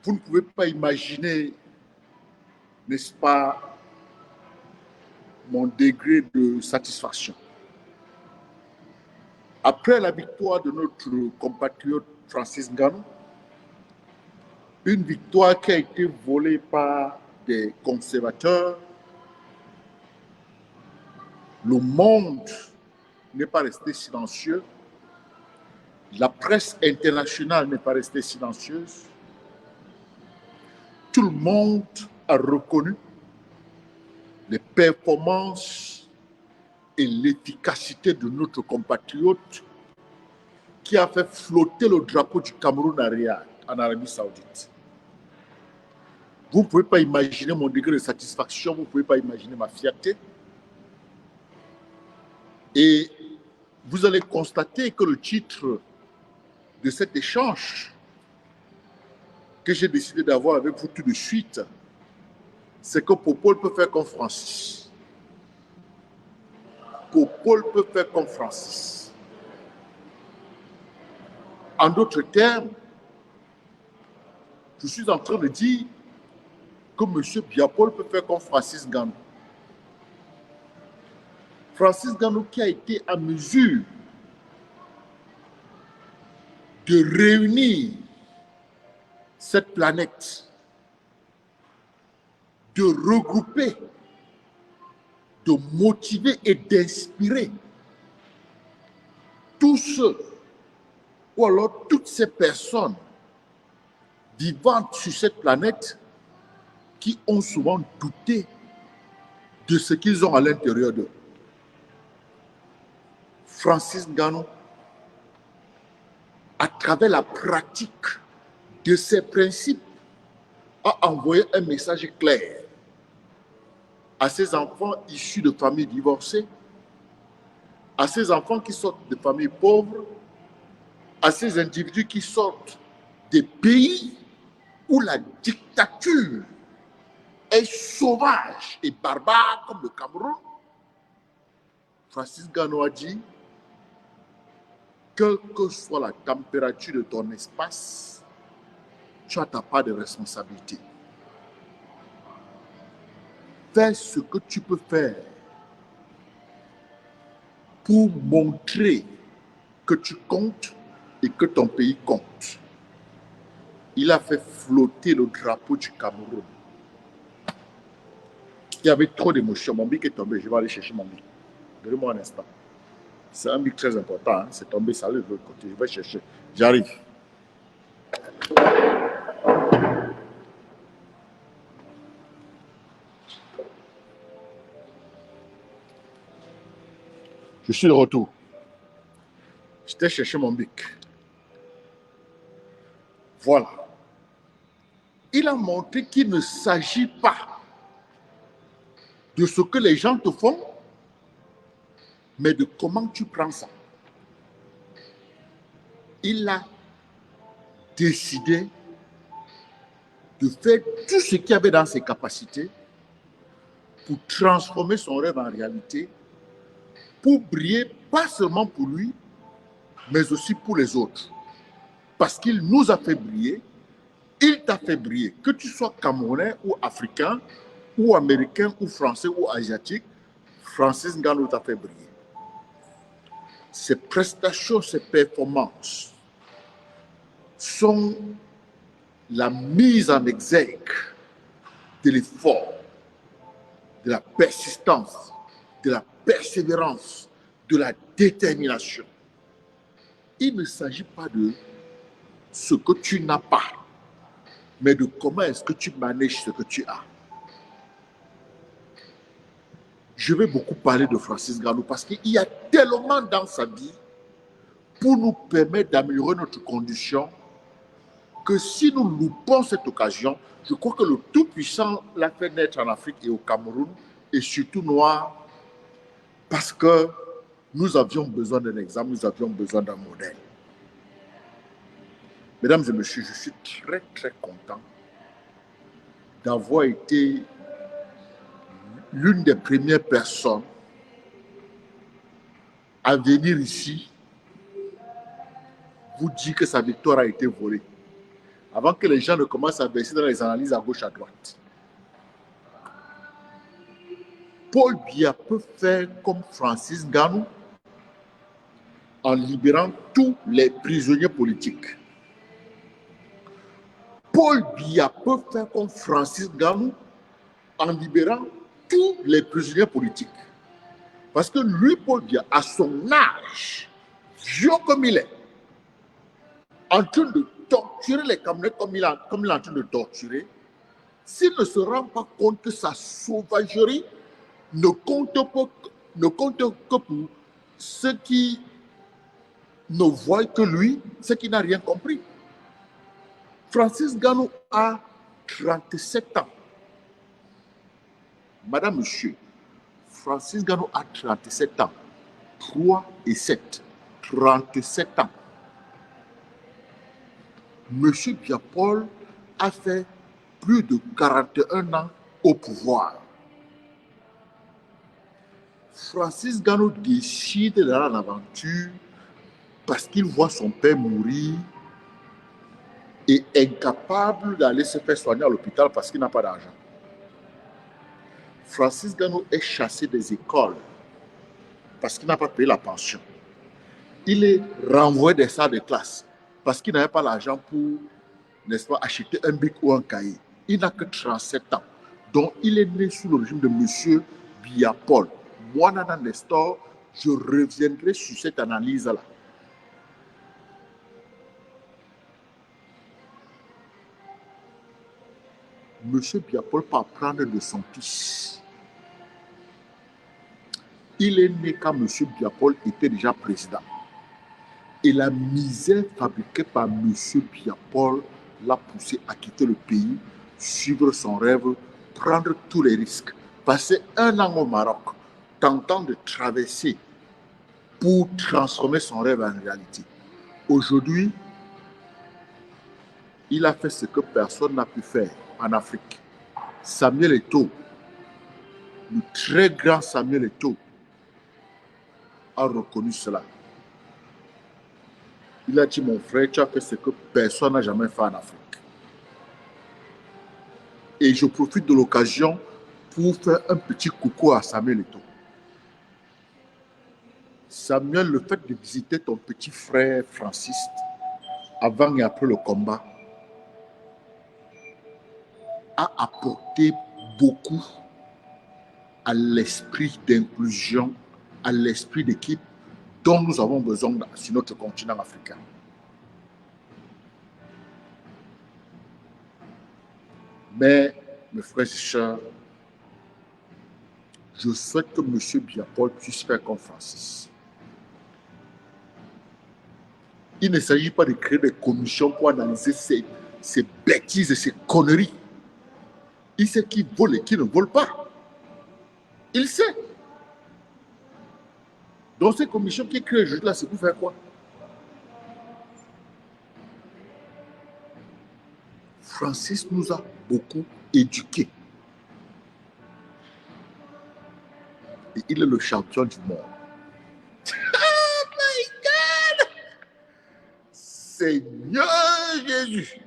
Vous ne pouvez pas imaginer, n'est-ce pas, mon degré de satisfaction. Après la victoire de notre compatriote Francis Ngannou, une victoire qui a été volée par des conservateurs, le monde n'est pas resté silencieux, la presse internationale n'est pas restée silencieuse, tout le monde a reconnu les performances et l'efficacité de notre compatriote qui a fait flotter le drapeau du Cameroun à Riyad, en Arabie Saoudite. Vous ne pouvez pas imaginer mon degré de satisfaction, vous ne pouvez pas imaginer ma fierté. Et vous allez constater que le titre de cet échange que j'ai décidé d'avoir avec vous tout de suite, c'est que Popol peut faire comme Francis. Popol peut faire comme Francis. En d'autres termes, je suis en train de dire que M. Biapol peut faire comme Francis Ngannou. Francis Ngannou qui a été à mesure de réunir cette planète, de regrouper, de motiver et d'inspirer tous ceux ou alors toutes ces personnes vivantes sur cette planète qui ont souvent douté de ce qu'ils ont à l'intérieur d'eux. Francis Ngannou, à travers la pratique de ses principes, a envoyé un message clair à ses enfants issus de familles divorcées, à ces enfants qui sortent de familles pauvres, à ces individus qui sortent des pays où la dictature est sauvage et barbare comme le Cameroun. Francis Ngannou a dit, quelle que soit la température de ton espace, tu as ta part de responsabilité. Fais ce que tu peux faire pour montrer que tu comptes et que ton pays compte. Il a fait flotter le drapeau du Cameroun. Il y avait trop d'émotions. Mon bic est tombé. Je vais aller chercher mon bic. Donnez-moi un instant. C'est un bic très important. Hein? C'est tombé, ça allait de l'autre côté. Je vais chercher. J'arrive. Je suis de retour. J'étais chercher mon bic. Voilà. Il a montré qu'il ne s'agit pas de ce que les gens te font, mais de comment tu prends ça. Il a décidé de faire tout ce qu'il y avait dans ses capacités pour transformer son rêve en réalité, pour briller pas seulement pour lui, mais aussi pour les autres. Parce qu'il nous a fait briller, il t'a fait briller. Que tu sois Camerounais ou Africain, ou Américain, ou Français, ou Asiatique, Francis Ngannou t'a fait briller. Ses prestations, ses performances sont la mise en exergue de l'effort, de la persistance, de la persévérance, de la détermination. Il ne s'agit pas de ce que tu n'as pas, mais de comment est-ce que tu manages ce que tu as. Je vais beaucoup parler de Francis Ngannou parce qu'il y a tellement dans sa vie pour nous permettre d'améliorer notre condition que si nous loupons cette occasion, je crois que le Tout-Puissant l'a fait naître en Afrique et au Cameroun, et surtout noir, parce que nous avions besoin d'un exemple, nous avions besoin d'un modèle. Mesdames et messieurs, je suis très très content d'avoir été l'une des premières personnes à venir ici vous dire que sa victoire a été volée. avant que les gens ne commencent à baisser dans les analyses à gauche, à droite. Paul Biya peut faire comme Francis Ngannou en libérant tous les prisonniers politiques. Paul Biya peut faire comme Francis Ngannou en libérant tous les prisonniers politiques. Parce que lui, Paul Biya, à son âge, vieux comme il est, en train de torturer les Camerounais comme il est en train de torturer, s'il ne se rend pas compte que sa sauvagerie ne compte que pour ceux qui ne voient que lui, ceux qui n'ont rien compris. Francis Ngannou a 37 ans. Madame, monsieur, Francis Ngannou a 37 ans. 3 et 7. 37 ans. Monsieur Biya-Paul a fait plus de 41 ans au pouvoir. Francis Ngannou décide d'aller dans l'aventure parce qu'il voit son père mourir et incapable d'aller se faire soigner à l'hôpital parce qu'il n'a pas d'argent. Francis Ngannou est chassé des écoles parce qu'il n'a pas payé la pension. Il est renvoyé des salles de classe parce qu'il n'avait pas l'argent pour, n'est-ce pas, acheter un bic ou un cahier. Il n'a que 37 ans. Donc, il est né sous le régime de M. Biya-Paul. Moi, Nana Nestor, je reviendrai sur cette analyse-là. M. Biya-Paul peut apprendre de son fils. Il est né quand M. Biya-Paul était déjà président. Et la misère fabriquée par M. Biya-Paul l'a poussé à quitter le pays, suivre son rêve, prendre tous les risques, passer 1 an au Maroc, tentant de traverser pour transformer son rêve en réalité. Aujourd'hui, il a fait ce que personne n'a pu faire en Afrique. Samuel Eto'o, le très grand Samuel Eto'o, a reconnu cela. Il a dit, mon frère, tu as fait ce que personne n'a jamais fait en Afrique. Et je profite de l'occasion pour faire un petit coucou à Samuel Eto'o. Samuel, le fait de visiter ton petit frère Francis avant et après le combat a apporté beaucoup à l'esprit d'inclusion, à l'esprit d'équipe dont nous avons besoin sur notre continent africain. Mais, mes frères et sœurs, je souhaite que M. Biya-Paul puisse faire comme Francis. Il ne s'agit pas de créer des commissions pour analyser ces bêtises et ces conneries. Il sait qui vole et qui ne vole pas. Il sait. Donc ces commissions qui créent juste là, c'est pour faire quoi? Francis nous a beaucoup éduqués. Et il est le champion du monde. Oh my God! Seigneur Jésus!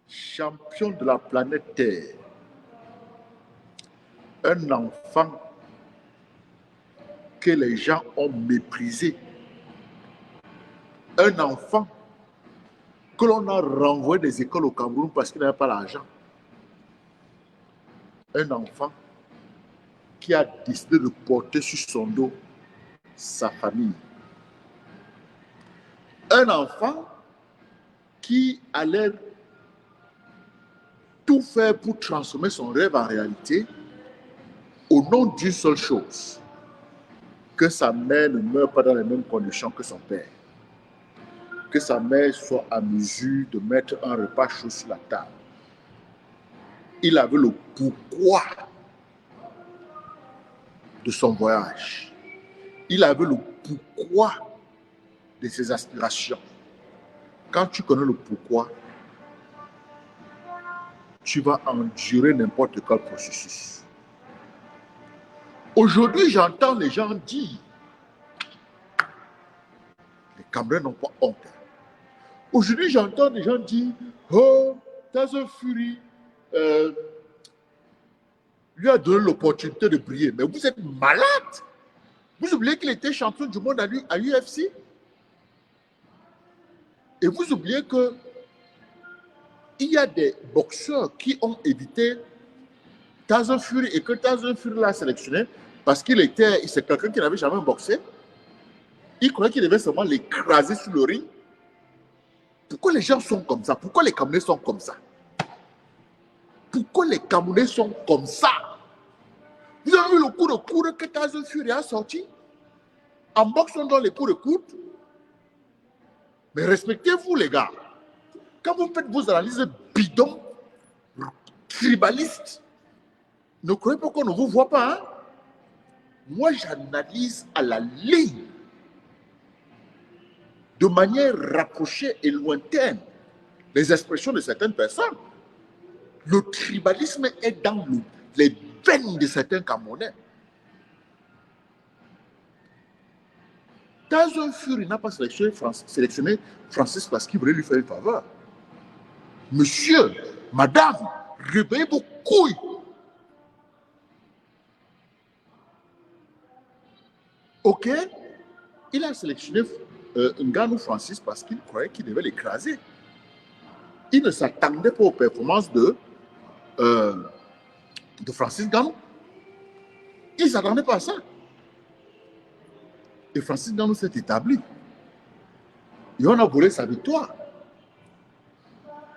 Champion de la planète Terre. Un enfant que les gens ont méprisé. Un enfant que l'on a renvoyé des écoles au Cameroun parce qu'il n'avait pas l'argent. Un enfant qui a décidé de porter sur son dos sa famille. Un enfant qui allait tout faire pour transformer son rêve en réalité au nom d'une seule chose, que sa mère ne meure pas dans les mêmes conditions que son père, que sa mère soit à mesure de mettre un repas chaud sur la table. Il avait le pourquoi de son voyage. Il avait le pourquoi de ses aspirations. Quand tu connais le pourquoi, tu vas endurer n'importe quel processus. Aujourd'hui, j'entends les gens dire, les Camerounais n'ont pas honte. Aujourd'hui, j'entends des gens dire, oh, Tyson Fury lui a donné l'opportunité de briller. Mais vous êtes malade. Vous oubliez qu'il était champion du monde à UFC? Et vous oubliez que il y a des boxeurs qui ont évité Tyson Fury et que Tyson Fury l'a sélectionné parce c'est quelqu'un qui n'avait jamais boxé. Il croyait qu'il devait seulement l'écraser sur le ring. Pourquoi les gens sont comme ça? Pourquoi les Camerounais sont comme ça? Pourquoi les Camerounais sont comme ça? Vous avez vu le coup de coude que Tyson Fury a sorti? En boxant dans les coups de coude? Mais respectez-vous, les gars. Quand vous faites vos analyses bidons, tribalistes, ne croyez pas qu'on ne vous voit pas. Hein? Moi, j'analyse à la ligne, de manière rapprochée et lointaine, les expressions de certaines personnes. Le tribalisme est dans les veines de certains Camerounais. Tyson Fury n'a pas sélectionné Francis parce qu'il voulait lui faire une faveur. Monsieur, madame, réveillez vos couilles. Ok? Il a sélectionné Ngannou Francis parce qu'il croyait qu'il devait l'écraser. Il ne s'attendait pas aux performances de Francis Ngannou. Il ne s'attendait pas à ça. Et Francis Ngannou s'est établi. Et on a volé sa victoire.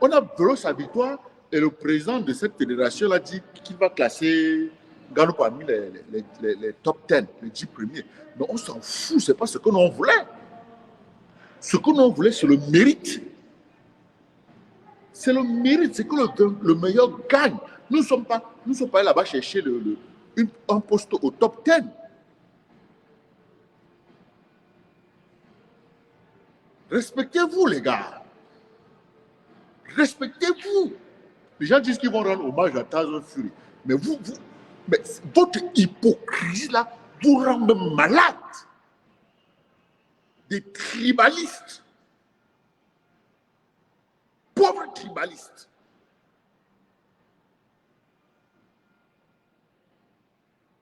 On a volé sa victoire et le président de cette fédération a dit qu'il va classer Ngannou parmi les top 10, les 10 premiers. Mais on s'en fout, ce n'est pas ce que l'on voulait. Ce que l'on voulait, c'est le mérite. C'est le mérite, c'est que le meilleur gagne. Nous ne sommes pas là-bas chercher un poste au top 10. Respectez-vous, les gars. Respectez-vous. Les gens disent qu'ils vont rendre hommage à Tyson Fury. Mais mais votre hypocrisie là vous rend malade. Des tribalistes. Pauvres tribalistes.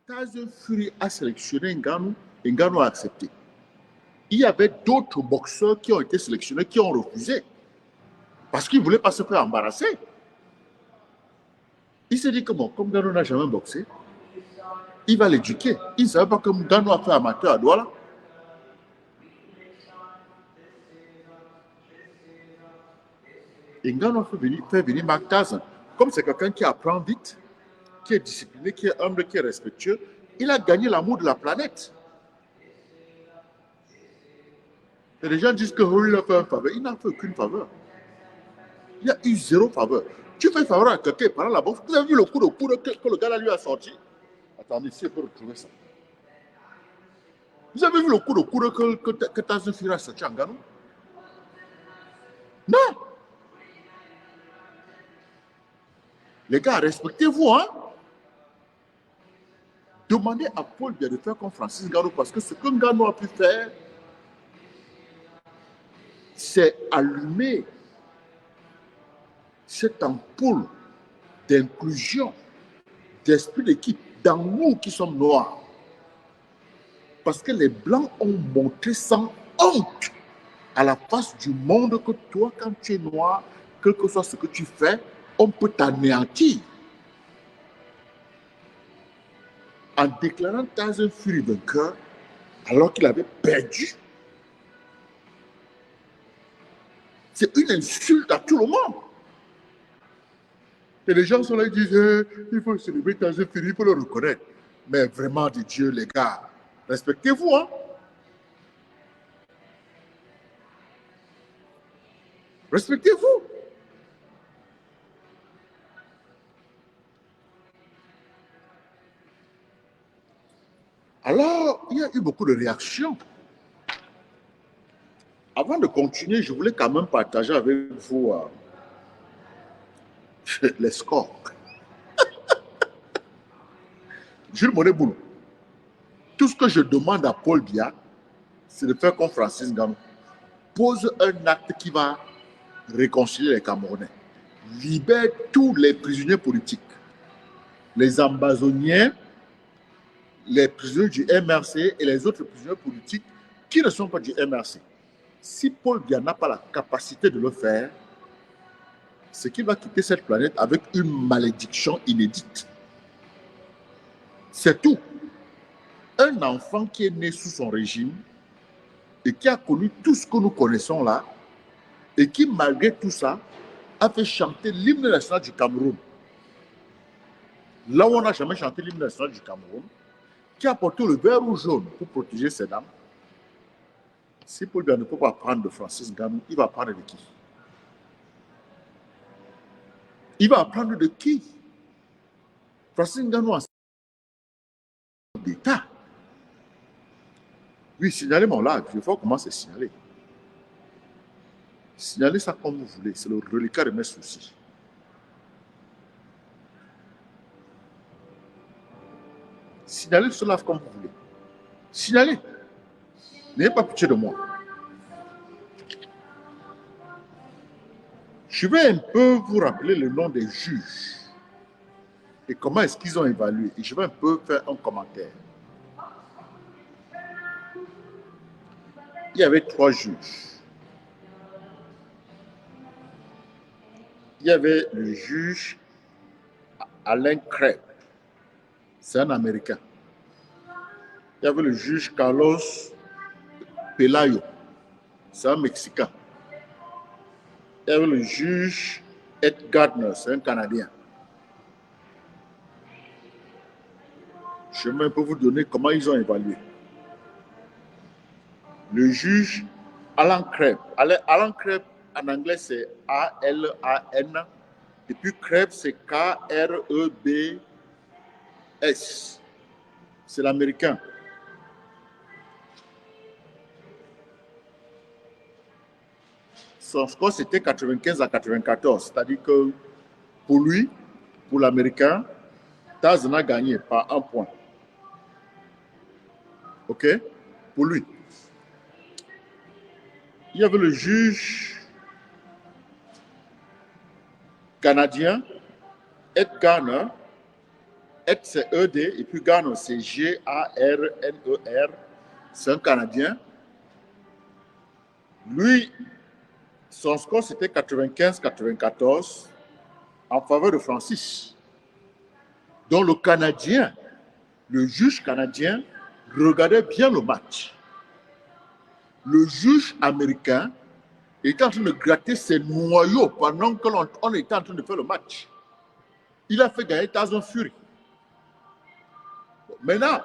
Tyson Fury a sélectionné Ngannou et Ngannou a accepté. Il y avait d'autres boxeurs qui ont été sélectionnés qui ont refusé. Parce qu'ils ne voulaient pas se faire embarrasser. Il s'est dit que bon, comme Ngannou n'a jamais boxé, il va l'éduquer. Il ne savait pas que Ngannou a fait amateur à Douala. Et Ngannou a fait venir Mark Tyson. Comme c'est quelqu'un qui apprend vite, qui est discipliné, qui est humble, qui est respectueux, il a gagné l'amour de la planète. Et les gens disent que il a fait une faveur. Il n'a fait aucune faveur. Il a eu zéro faveur. Tu fais faveur à quelqu'un pendant la boxe. Vous avez vu le coup de coude que le gars là lui a sorti? Attendez, si je peux retrouver ça. Vous avez vu le coup de coude que Tyson Fury a sorti en Ngannou? Non. Les gars, respectez-vous, hein? Demandez à Paul Biya de faire comme Francis Ngannou parce que ce que Ngannou a pu faire, c'est allumer cette ampoule d'inclusion, d'esprit d'équipe dans nous qui sommes noirs. Parce que les Blancs ont montré sans honte à la face du monde que toi, quand tu es noir, quel que soit ce que tu fais, on peut t'anéantir. En déclarant Tyson Fury vainqueur, alors qu'il avait perdu, c'est une insulte à tout le monde. Et les gens sont là, ils disent, il faut célébrer Tyson Fury, il faut le reconnaître. Mais vraiment, de Dieu, les gars, respectez-vous, hein? Respectez-vous. Alors, il y a eu beaucoup de réactions. Avant de continuer, je voulais quand même partager avec vous les scores. Jules Monet-Boulou, tout ce que je demande à Paul Biya, c'est de faire comme Francis Ngannou. Pose un acte qui va réconcilier les Camerounais. Libère tous les prisonniers politiques, les ambazoniens, les prisonniers du MRC et les autres prisonniers politiques qui ne sont pas du MRC. Si Paul Biya n'a pas la capacité de le faire, c'est qu'il va quitter cette planète avec une malédiction inédite. C'est tout. Un enfant qui est né sous son régime et qui a connu tout ce que nous connaissons là, et qui, malgré tout ça, a fait chanter l'hymne national du Cameroun. Là où on n'a jamais chanté l'hymne national du Cameroun, qui a porté le vert ou jaune pour protéger ses dames. Si Paul Biya ne peut pas prendre de Francis Ngannou, il va prendre de qui? Il va apprendre de qui? Francis Ngannou en d'État. Oui, signalez mon live. Il faut commencer à signaler. Signalez ça comme vous voulez. C'est le reliquat de mes soucis. Signalez ce live comme vous voulez. Signalez. N'ayez pas pitié de moi. Je vais un peu vous rappeler le nom des juges et comment est-ce qu'ils ont évalué. Et je vais un peu faire un commentaire. Il y avait 3 juges. Il y avait le juge Alain Kreb, c'est un Américain. Il y avait le juge Carlos Pelayo, c'est un Mexicain. Il y avait le juge Ed Gardner, c'est un Canadien. Je vais un peu vous donner comment ils ont évalué. Le juge Alan Kreb. Alan Kreb, en anglais, c'est A-L-A-N. Et puis Kreb, c'est K-R-E-B-S. C'est l'américain. Son score, c'était 95 à 94. C'est-à-dire que pour lui, pour l'américain, Tarzan a gagné par 1 point. OK? Pour lui. Il y avait le juge canadien, Ed Garner. Ed, c'est E-D, et puis Garner, c'est G-A-R-N-E-R. C'est un Canadien. Lui, son score, c'était 95-94 en faveur de Francis. Donc le Canadien, le juge canadien, regardait bien le match. Le juge américain était en train de gratter ses noyaux pendant qu'on était en train de faire le match. Il a fait gagner Tyson Fury. Maintenant,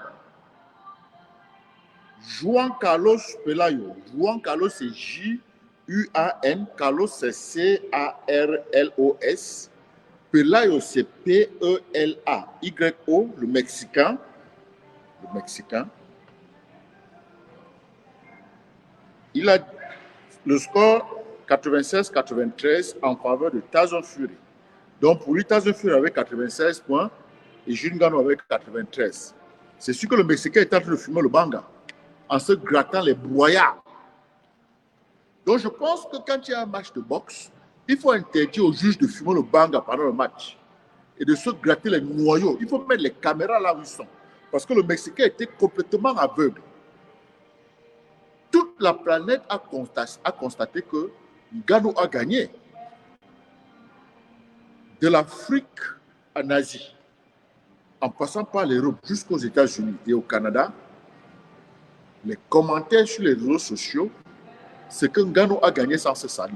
Juan Carlos Pelayo. Juan Carlos, c'est J-U-A-N. Carlos, c'est C-A-R-L-O-S. Pelayo, c'est P-E-L-A-Y-O, le Mexicain. Le Mexicain. Il a le score 96-93 en faveur de Tyson Fury. Donc pour lui, Tyson Fury avait 96 points et Jules Ngannou avait 93. C'est sûr que le Mexicain est en train de fumer le banga en se grattant les broyards. Donc je pense que quand il y a un match de boxe, il faut interdire aux juges de fumer le banga pendant le match et de se gratter les noyaux. Il faut mettre les caméras là où ils sont. Parce que le Mexicain était complètement aveugle. Toute la planète a constaté que Ngannou a gagné. De l'Afrique en Asie, en passant par l'Europe jusqu'aux États-Unis et au Canada, les commentaires sur les réseaux sociaux, c'est que Ngannou a gagné sans se salir.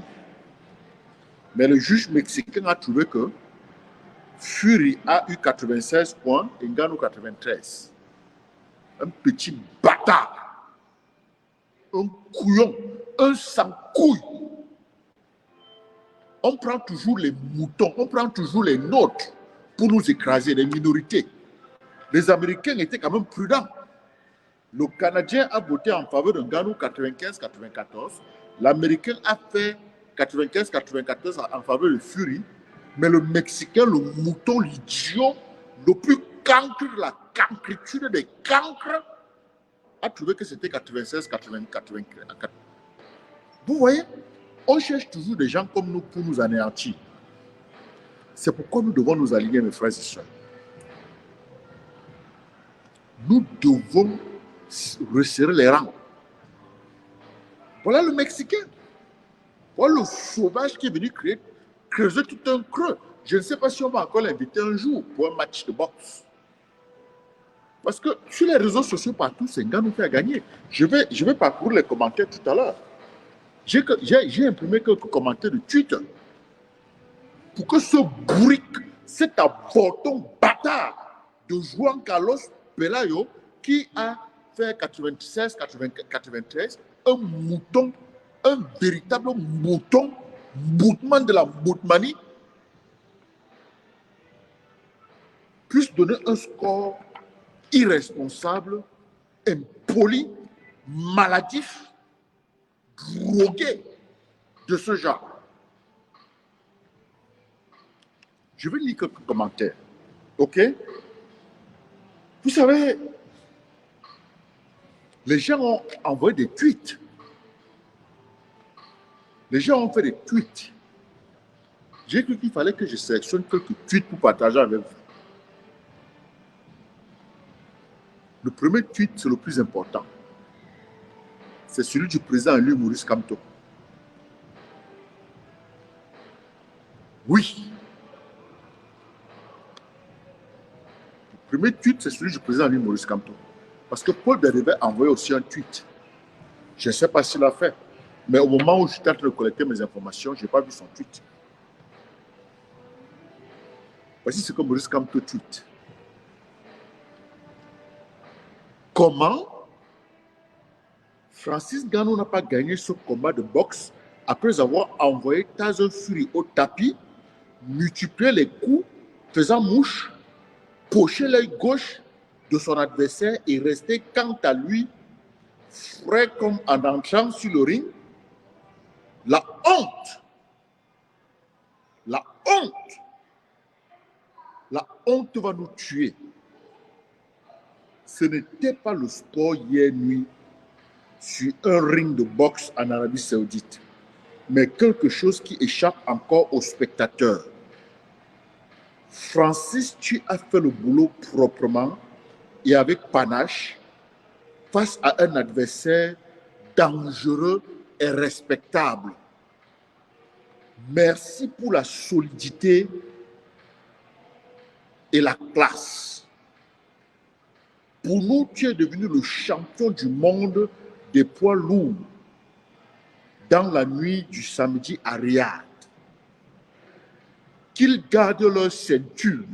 Mais le juge mexicain a trouvé que Fury a eu 96 points et Ngannou 93. Un petit bâtard. Un couillon, un sans-couille. On prend toujours les moutons, on prend toujours les nôtres pour nous écraser, les minorités. Les Américains étaient quand même prudents. Le Canadien a voté en faveur de Ngannou 95-94. L'Américain a fait 95-94 en faveur de Fury. Mais le Mexicain, le mouton, l'idiot, le plus cancre de la cancriture des cancres, a trouvé que c'était 96-94. Vous voyez? On cherche toujours des gens comme nous pour nous anéantir. C'est pourquoi nous devons nous aligner, mes frères et sœurs. Nous devons resserrer les rangs. Voilà le Mexicain. Voilà le sauvage qui est venu creuser tout un creux. Je ne sais pas si on va encore l'inviter un jour pour un match de boxe. Parce que sur les réseaux sociaux, partout, c'est un gars nous fait gagner. Je vais parcourir les commentaires tout à l'heure. J'ai imprimé quelques commentaires de Twitter pour que ce bourrique, cet avorton bâtard de Juan Carlos Pelayo, qui a fait 96, 93, un mouton, un véritable mouton, moutman de la moutmanie, puisse donner un score irresponsable, impoli, maladif, drogué de ce genre. Je vais lire quelques commentaires. OK? Vous savez, les gens ont envoyé des tweets. Les gens ont fait des tweets. J'ai cru qu'il fallait que je sélectionne quelques tweets pour partager avec vous. Le premier tweet, c'est le plus important. C'est celui du président élu Maurice Kamto. Oui. Le premier tweet, c'est celui du président élu Maurice Kamto. Parce que Paul Bérévet a envoyé aussi un tweet. Je ne sais pas s'il l'a fait. Mais au moment où j'étais en train de collecter mes informations, je n'ai pas vu son tweet. Voici ce que Maurice Kamto tweet. Comment Francis Ngannou n'a pas gagné ce combat de boxe après avoir envoyé Tyson Fury au tapis, multiplié les coups, faisant mouche, poché l'œil gauche de son adversaire et resté quant à lui frais comme en entrant sur le ring? La honte! La honte! La honte va nous tuer. Ce n'était pas le sport hier nuit sur un ring de boxe en Arabie Saoudite, mais quelque chose qui échappe encore aux spectateurs. Francis, tu as fait le boulot proprement et avec panache face à un adversaire dangereux et respectable. Merci pour la solidité et la classe. Pour nous, tu es devenu le champion du monde des poids lourds dans la nuit du samedi à Riyad. Qu'ils gardent leur ceinture.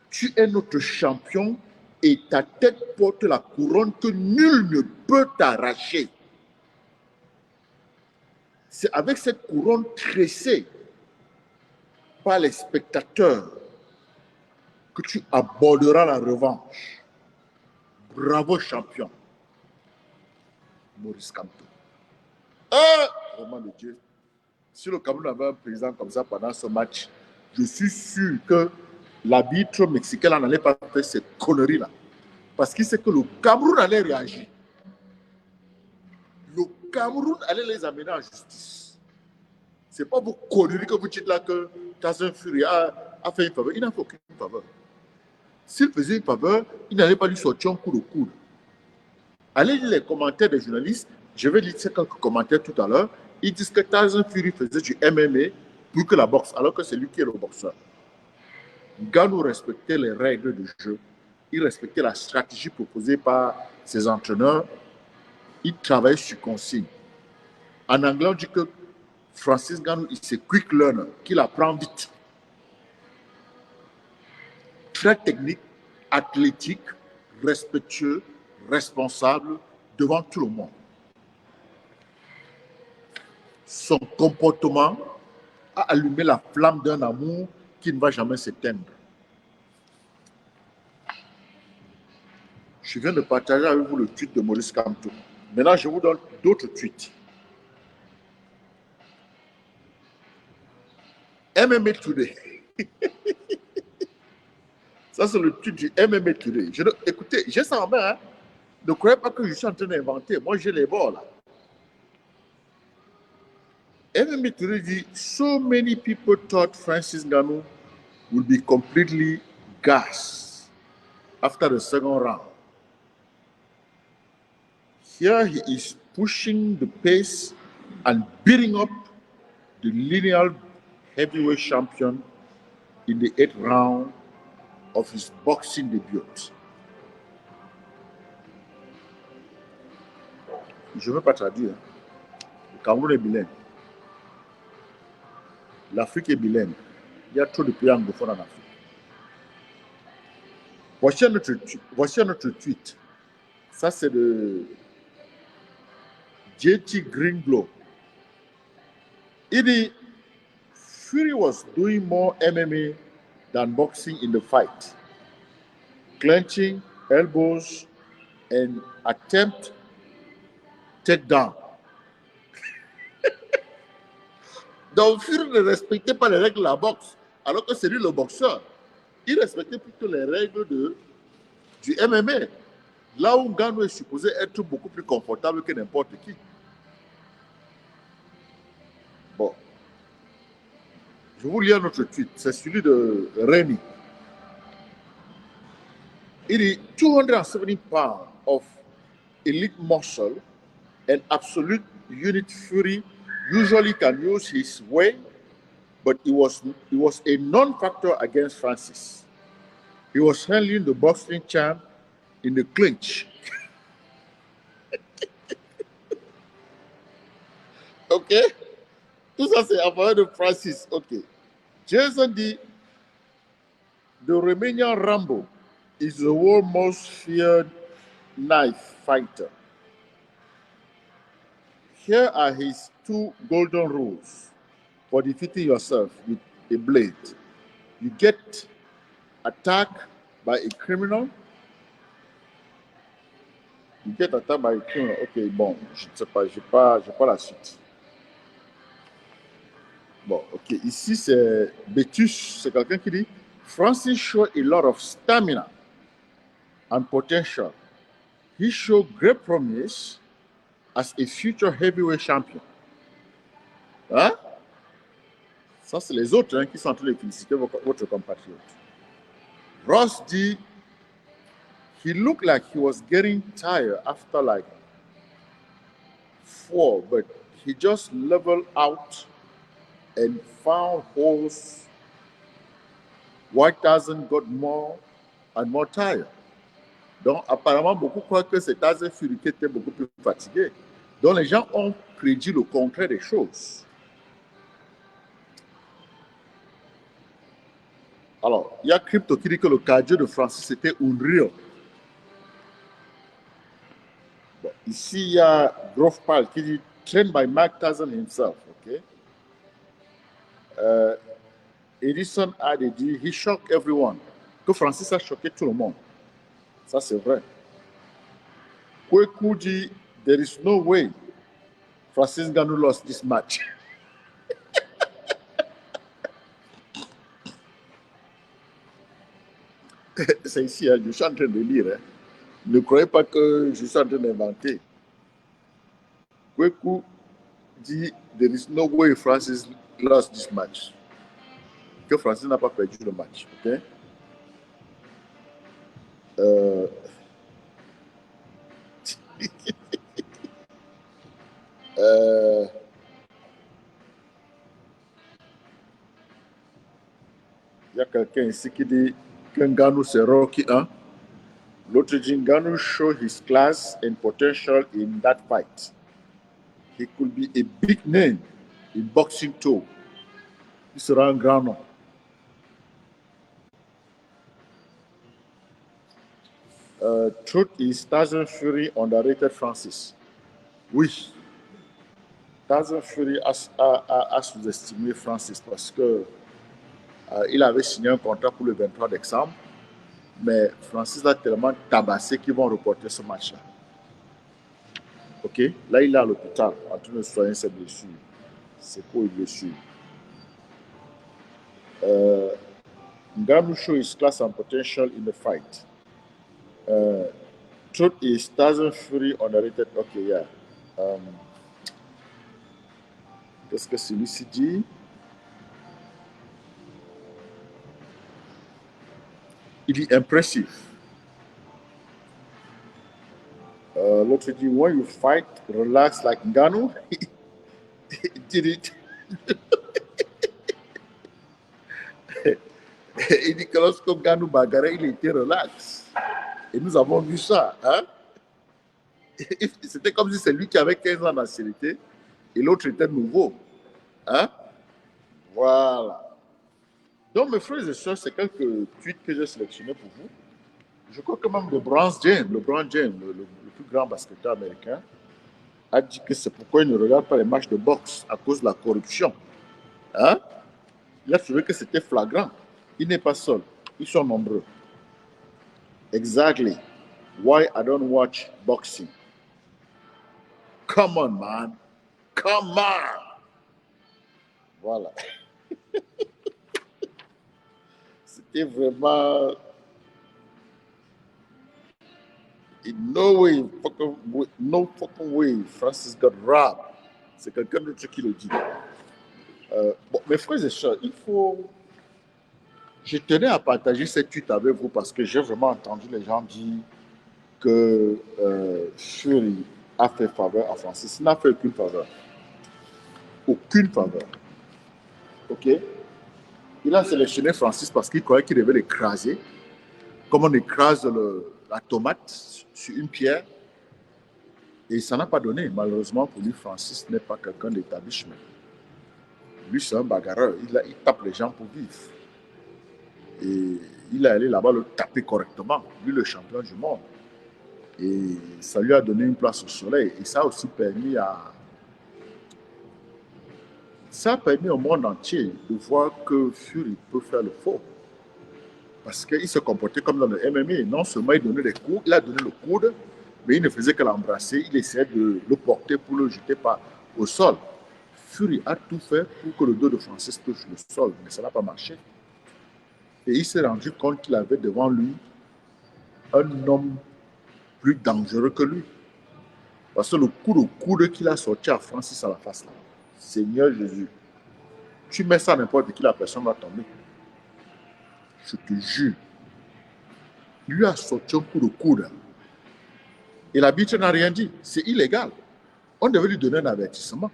Tu es notre champion et ta tête porte la couronne que nul ne peut t'arracher. C'est avec cette couronne tressée par les spectateurs que tu aborderas la revanche. Bravo, champion. Maurice Kamto. Vraiment de Dieu. Si le Cameroun avait un président comme ça pendant ce match, je suis sûr que l'arbitre mexicain n'allait pas faire cette connerie-là. Parce qu'il sait que le Cameroun allait réagir. Le Cameroun allait les amener en justice. Ce n'est pas vos conneries que vous dites là que Tyson Fury a fait une faveur. Il n'a fait aucune faveur. S'il faisait une faveur, il n'allait pas lui sortir un coup de coude. Allez lire les commentaires des journalistes. Je vais lire quelques commentaires tout à l'heure. Ils disent que Tyson Fury faisait du MMA plus que la boxe, alors que c'est lui qui est le boxeur. Ngannou respectait les règles du jeu. Il respectait la stratégie proposée par ses entraîneurs. Il travaillait sur consigne. En anglais, on dit que Francis Ngannou, c'est quick learner, qu'il apprend vite. Très technique, athlétique, respectueux, responsable devant tout le monde. Son comportement a allumé la flamme d'un amour qui ne va jamais s'éteindre. Je viens de partager avec vous le tweet de Maurice Kamto. Maintenant, je vous donne d'autres tweets. MMA Today. Ça, c'est le tweet du MMA Today. Écoutez, j'ai ça en main. Hein? Ne croyez pas que je suis en train d'inventer. Moi, j'ai les bords là. MMA today dit, so many people thought Francis Ngannou would be completely gassed after the second round. Here he is pushing the pace and beating up the lineal heavyweight champion in the 8th round of his boxing debut. Je ne veux pas traduire. Le Cameroun est bilingue. L'Afrique est bilingue. Il y a trop de pays anglophones en Afrique. Voici un autre tweet. Ça, c'est de JT Greenglow. Il dit, Fury was doing more MMA than boxing in the fight. Clenching, elbows, and attempt takedown. Donc, Fury ne respectait pas les règles de la boxe, alors que c'est lui le boxeur. Il respectait plutôt les règles du MMA. Là où Ngannou est supposé être beaucoup plus confortable que n'importe qui. Bon. Je vous lis un autre tweet. C'est celui de Rémi. Il dit 270 pounds of elite muscle and absolute unit fury usually can use his weight, but it was a non-factor against Francis. He was handling the boxing champ in the clinch. OK? Tout ça, c'est avant de Francis. OK. Jason dit, the Romanian Rambo is the world's most feared knife fighter. Here are his 2 golden rules for defeating yourself with a blade. You get attacked by a criminal. You get attacked by a criminal. OK, bon, je ne sais pas, je n'ai pas la suite. Bon, OK, ici c'est Betus, c'est quelqu'un qui dit Francis showed a lot of stamina and potential. He showed great promise as a future heavyweight champion. Hein? Ça, c'est les autres qui sont en train de féliciter votre compatriote. Ross dit, he looked like he was getting tired after like 4, but he just leveled out and found holes. White Tyson got more and more tired. Donc, apparemment, beaucoup croient que c'est Tyson Fury qui était beaucoup plus fatigué. Donc, les gens ont prédit le contraire des choses. Alors, il y a Crypto qui dit que le cardio de Francis était unreal. Bon, ici, il y a Grofpal qui dit trained by Mike Tyson himself. Okay? Edison a dit he shocked everyone. Que Francis a choqué tout le monde. Ça, c'est vrai. Kweku dit there is no way Francis Ngannou lost this match. C'est ici, hein, je suis en train de lire. Hein. Ne croyez pas que je suis en train d'inventer. Kweku dit there is no way Francis lost this match. Que Francis n'a pas perdu le match. Okay? Il y a quelqu'un ici qui dit que Ngannou c'est Rocky 1. L'autre dit Ngannou showed his class and potential in that fight. He could be a big name in boxing too. Il sera un grand nom. Truth is Tyson Fury underrated Francis. Oui. Tyson Fury a sous-estimé Francis parce que il avait signé un contrat pour le 23 décembre, mais Francis a tellement tabassé qu'ils vont reporter ce match-là. OK? Là, il est à l'hôpital en train de soigner ses blessures. C'est pour les blessures. Ngannou showed his class and potential in the fight. Truth is Tyson Fury underrated. Okay, yeah. Qu'est-ce que celui-ci dit? Il dit impressive. L'autre dit, when you fight, relax like Ngannou. He did it. Il dit que lorsque Ngannou bagarrait, il était relax. Et nous avons vu ça. Hein? C'était comme si c'est lui qui avait 15 ans d'ancienneté et l'autre était nouveau. Hein? Voilà. Donc, mes frères et sœurs, c'est quelques tweets que j'ai sélectionnés pour vous. Je crois que même LeBron James, le plus grand basketteur américain, a dit que c'est pourquoi il ne regarde pas les matchs de boxe à cause de la corruption. Hein? Il a trouvé que c'était flagrant. Il n'est pas seul. Ils sont nombreux. Exactly. Why I don't watch boxing. Come on, man. Come on. Voilà. C'était vraiment... No fucking way, Francis got robbed. C'est quelqu'un d'autre qui le dit. Bon, mes frères et sœurs, je tenais à partager cette tweet avec vous parce que j'ai vraiment entendu les gens dire que Fury a fait faveur à Francis. Il n'a fait aucune faveur. Aucune faveur. OK? Il a sélectionné Francis parce qu'il croyait qu'il devait l'écraser, comme on écrase la tomate sur une pierre. Et ça n'a pas donné. Malheureusement pour lui, Francis n'est pas quelqu'un d'établissement. Lui, c'est un bagarreur. Il tape les gens pour vivre. Et il est allé là-bas le taper correctement. Lui, le champion du monde. Et ça lui a donné une place au soleil. Et ça a aussi permis au monde entier de voir que Fury peut faire le faux. Parce qu'il se comportait comme dans le MMA. Non seulement il donnait des coups, il a donné le coude, mais il ne faisait que l'embrasser. Il essayait de le porter pour le jeter au sol. Fury a tout fait pour que le dos de Francis touche le sol, mais ça n'a pas marché. Et il s'est rendu compte qu'il avait devant lui un homme plus dangereux que lui. Parce que le coup de coude qu'il a sorti à Francis à la face, là, Seigneur Jésus, tu mets ça n'importe qui, la personne va tomber. Je te jure. Il lui a sorti un coup de coude. Et l'arbitre n'a rien dit. C'est illégal. On devait lui donner un avertissement.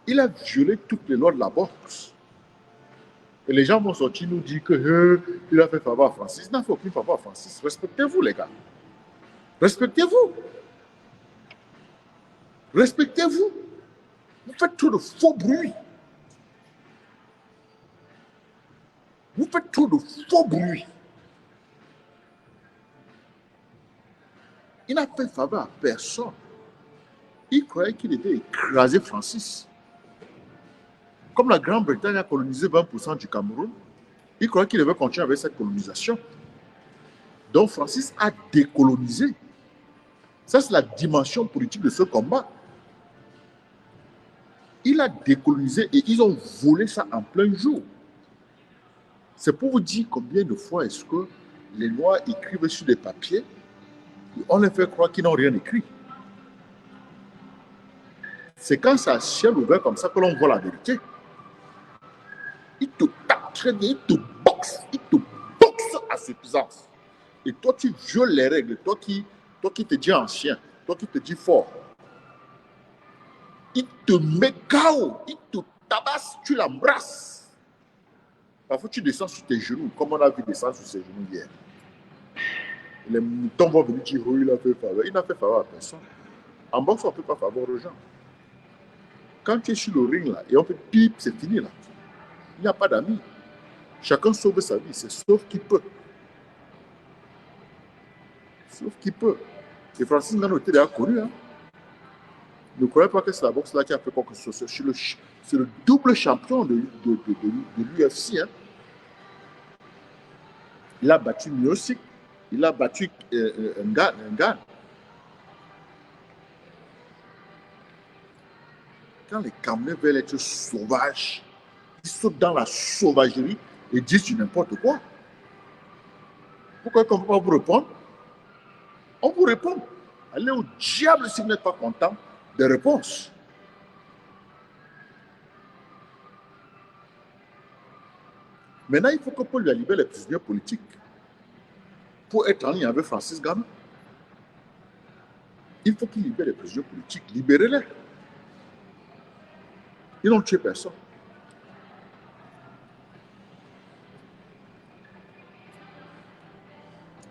Il a violé toutes les lois de la boxe. Et les gens vont sortir nous dire que il a fait faveur à Francis. Il n'a fait aucune faveur à Francis. Respectez-vous, les gars. Respectez-vous. Respectez-vous. Vous faites trop de faux bruit. Vous faites trop de faux bruit. Il n'a fait faveur à personne. Il croyait qu'il était écrasé Francis. Comme la Grande-Bretagne a colonisé 20% du Cameroun, il croyait qu'il devait continuer avec cette colonisation. Donc Francis a décolonisé. Ça, c'est la dimension politique de ce combat. Il a décolonisé et ils ont volé ça en plein jour. C'est pour vous dire combien de fois est-ce que les Noirs écrivent sur des papiers et on les fait croire qu'ils n'ont rien écrit. C'est quand c'est à ciel ouvert comme ça que l'on voit la vérité. Il te tape très bien, il te boxe à suffisance. Et toi, tu violes les règles. Toi qui te dis ancien, toi qui te dis fort. Il te met KO, il te tabasse, tu l'embrasses. Parfois, tu descends sur tes genoux, comme on a vu descendre sur ses genoux hier. Les moutons vont venir dire, oh, il a fait faveur. Il n'a fait faveur à personne. En boxe, on ne peut pas faveur aux gens. Quand tu es sur le ring, là, et on fait pip, c'est fini, là. Il n'y a pas d'amis. Chacun sauve sa vie, c'est sauf qui peut. Sauf qui peut. Et Francis Ngannou était déjà connu. Hein. Ne croyez pas que c'est la boxe là qui a fait quoi que ce soit. C'est le double champion de l'UFC. Hein. Il a battu Miocic. Il a battu Ngannou. Quand les Camerounais veulent être sauvages, ils sautent dans la sauvagerie et disent du n'importe quoi. Pourquoi on ne peut pas vous répondre? On vous répond. Allez au diable si vous n'êtes pas content des réponses. Maintenant, il faut que Paul lui libère les prisonniers politiques pour être en ligne avec Francis Ghana. Il faut qu'il libère les prisonniers politiques. Libérez-les. Ils n'ont tué personne.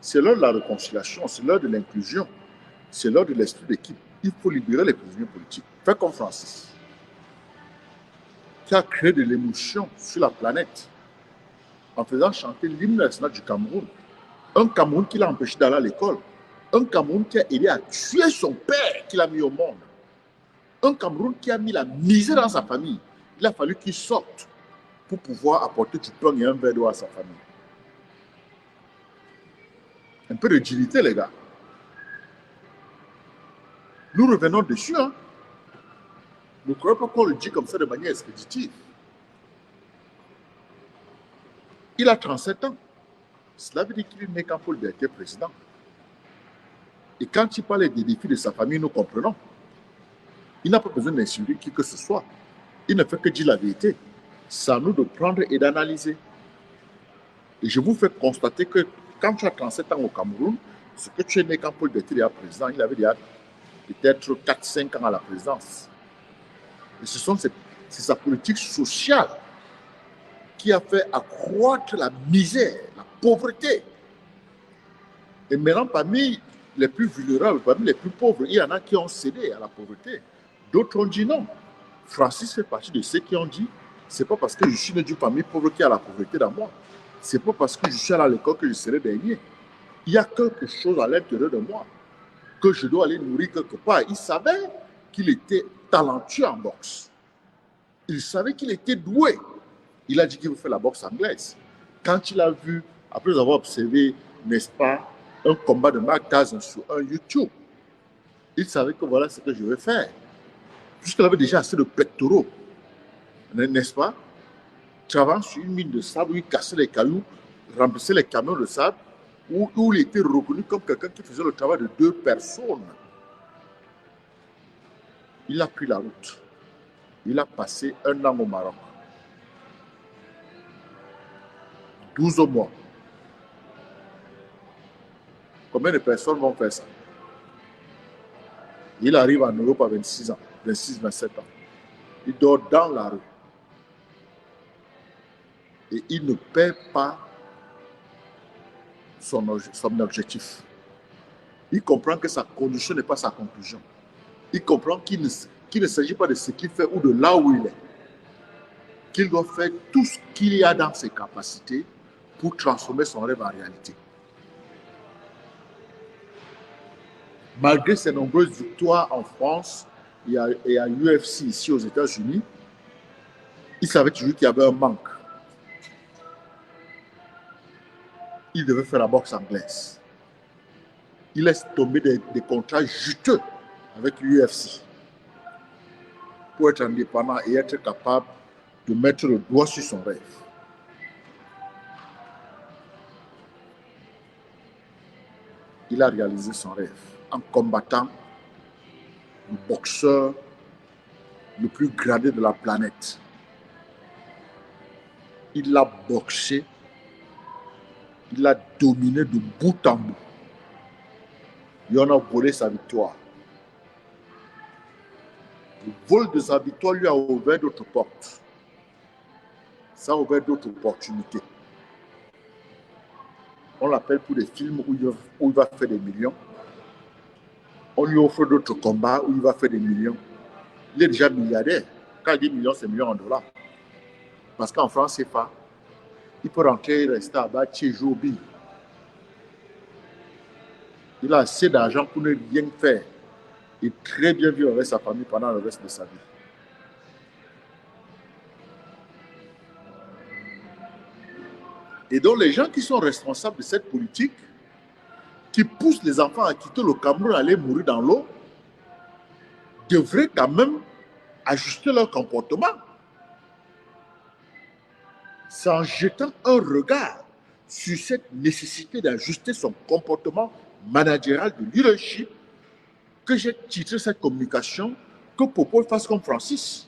C'est l'heure de la réconciliation, c'est l'heure de l'inclusion, c'est l'heure de l'esprit d'équipe. Il faut libérer les prisonniers politiques. Fais comme Francis, qui a créé de l'émotion sur la planète en faisant chanter l'hymne national du Cameroun. Un Cameroun qui l'a empêché d'aller à l'école. Un Cameroun qui a aidé à tuer son père qu'il a mis au monde. Un Cameroun qui a mis la misère dans sa famille. Il a fallu qu'il sorte pour pouvoir apporter du pain et un verre d'eau à sa famille. Un peu de dignité, les gars. Nous revenons dessus. Hein. Ne croyez pas qu'on le dit comme ça de manière expéditive. Il a 37 ans. Cela veut dire qu'il est né quand Paul Biya était président. Et quand il parlait des défis de sa famille, nous comprenons. Il n'a pas besoin d'insulter qui que ce soit. Il ne fait que dire la vérité. C'est à nous de prendre et d'analyser. Et je vous fais constater que quand tu as 37 ans au Cameroun, ce que tu es né quand Paul Biya était président, il avait déjà peut-être 4-5 ans à la présidence. Et c'est sa politique sociale qui a fait accroître la misère, la pauvreté. Et maintenant, parmi les plus vulnérables, parmi les plus pauvres, il y en a qui ont cédé à la pauvreté. D'autres ont dit non. Francis fait partie de ceux qui ont dit c'est pas parce que je suis né d'une famille pauvre qu'il y a la pauvreté dans moi. C'est pas parce que je suis allé à l'école que je serai dernier. Il y a quelque chose à l'intérieur de moi que je dois aller nourrir quelque part. Il savait qu'il était talentueux en boxe. Il savait qu'il était doué. Il a dit qu'il veut faire la boxe anglaise. Quand il a vu, après avoir observé, n'est-ce pas, un combat de Mark Tyson sur un YouTube, il savait que voilà ce que je vais faire. Puisqu'il avait déjà assez de pectoraux, n'est-ce pas? Travaillant sur une mine de sable où il cassait les cailloux, remplissait les camions de sable, où il était reconnu comme quelqu'un qui faisait le travail de 2 personnes. Il a pris la route. Il a passé 1 an au Maroc. 12 mois. Combien de personnes vont faire ça? Il arrive en Europe à 26 ans, 26-27 ans. Il dort dans la rue. Et il ne perd pas son objectif. Il comprend que sa condition n'est pas sa conclusion. Il comprend qu'il ne s'agit pas de ce qu'il fait ou de là où il est. Qu'il doit faire tout ce qu'il y a dans ses capacités pour transformer son rêve en réalité. Malgré ses nombreuses victoires en France et à UFC ici aux États-Unis, il savait toujours qu'il y avait un manque. Il devait faire la boxe anglaise. Il laisse tomber des contrats juteux avec l'UFC pour être indépendant et être capable de mettre le doigt sur son rêve. Il a réalisé son rêve en combattant le boxeur le plus gradé de la planète. Il l'a boxé, il l'a dominé de bout en bout. Il en a volé sa victoire. Le vol de sa victoire lui a ouvert d'autres portes. Ça a ouvert d'autres opportunités. On l'appelle pour des films où il va faire des millions. On lui offre d'autres combats où il va faire des millions. Il est déjà milliardaire. Quand il dit millions, c'est millions en dollars. Parce qu'en France, c'est pas. Il peut rentrer, rester à bas, jouer au billes. Il a assez d'argent pour ne rien faire et très bien vivre avec sa famille pendant le reste de sa vie. Et donc, les gens qui sont responsables de cette politique, qui poussent les enfants à quitter le Cameroun, à aller mourir dans l'eau, devraient quand même ajuster leur comportement. C'est en jetant un regard sur cette nécessité d'ajuster son comportement managérial de leadership que j'ai titré cette communication que Popol fasse comme Francis.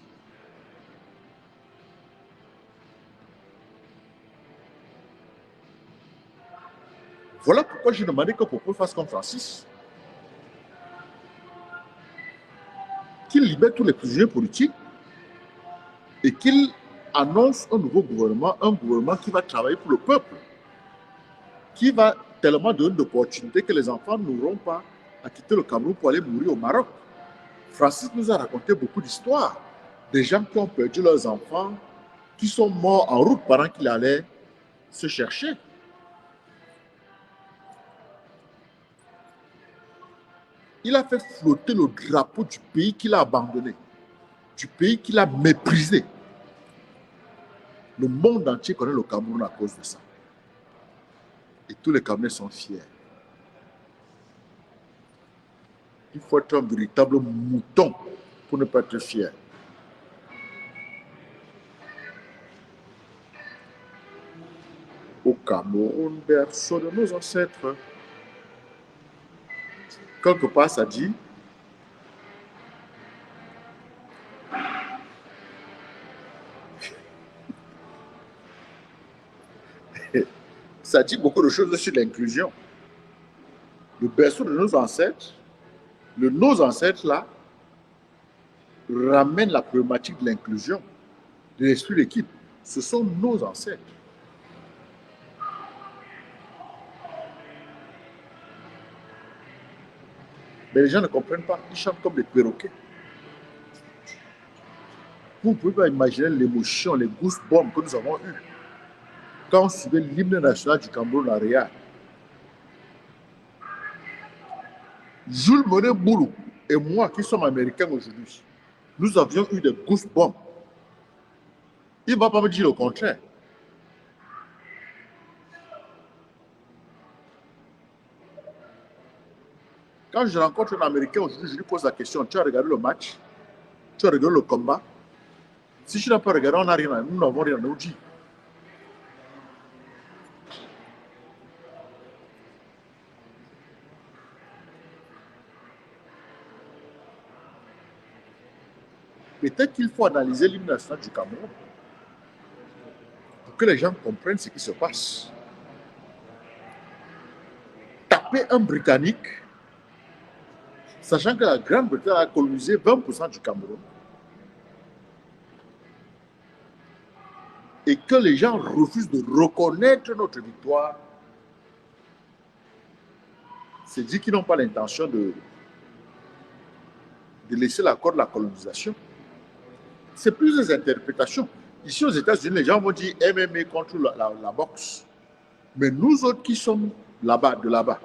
Voilà pourquoi j'ai demandé que Popo fasse comme Francis. Qu'il libère tous les prisonniers politiques et qu'il annonce un nouveau gouvernement, un gouvernement qui va travailler pour le peuple, qui va tellement donner d'opportunités que les enfants n'auront pas à quitter le Cameroun pour aller mourir au Maroc. Francis nous a raconté beaucoup d'histoires, des gens qui ont perdu leurs enfants, qui sont morts en route pendant qu'il allait se chercher. Il a fait flotter le drapeau du pays qu'il a abandonné, du pays qu'il a méprisé. Le monde entier connaît le Cameroun à cause de ça. Et tous les Camerounais sont fiers. Il faut être un véritable mouton pour ne pas être fier. Au Cameroun, berceau de nos ancêtres, quelque part ça dit ça dit beaucoup de choses sur l'inclusion. Le berceau de nos ancêtres, nos ancêtres là, ramène la problématique de l'inclusion, de l'esprit d'équipe. Ce sont nos ancêtres. Mais les gens ne comprennent pas. Ils chantent comme des perroquets. Vous ne pouvez pas imaginer l'émotion, les goosebumps que nous avons eues quand on suivait l'hymne national du Cameroun à Réal. Jules Monet-Boulou et moi, qui sommes américains aujourd'hui, nous avions eu des goosebumps. Il ne va pas me dire le contraire. Quand je rencontre un Américain aujourd'hui, je lui pose la question, tu as regardé le match? Tu as regardé le combat? Si je n'ai pas regardé, on n'a rien, nous n'avons rien à nous dire. Peut-être qu'il faut analyser l'hymne national du Cameroun pour que les gens comprennent ce qui se passe. Taper un Britannique, sachant que la Grande-Bretagne a colonisé 20% du Cameroun, et que les gens refusent de reconnaître notre victoire, c'est dire qu'ils n'ont pas l'intention de laisser l'accord de la colonisation. C'est plusieurs interprétations. Ici aux États-Unis, les gens vont dire MMA contre la boxe. Mais nous autres qui sommes là-bas, de là-bas,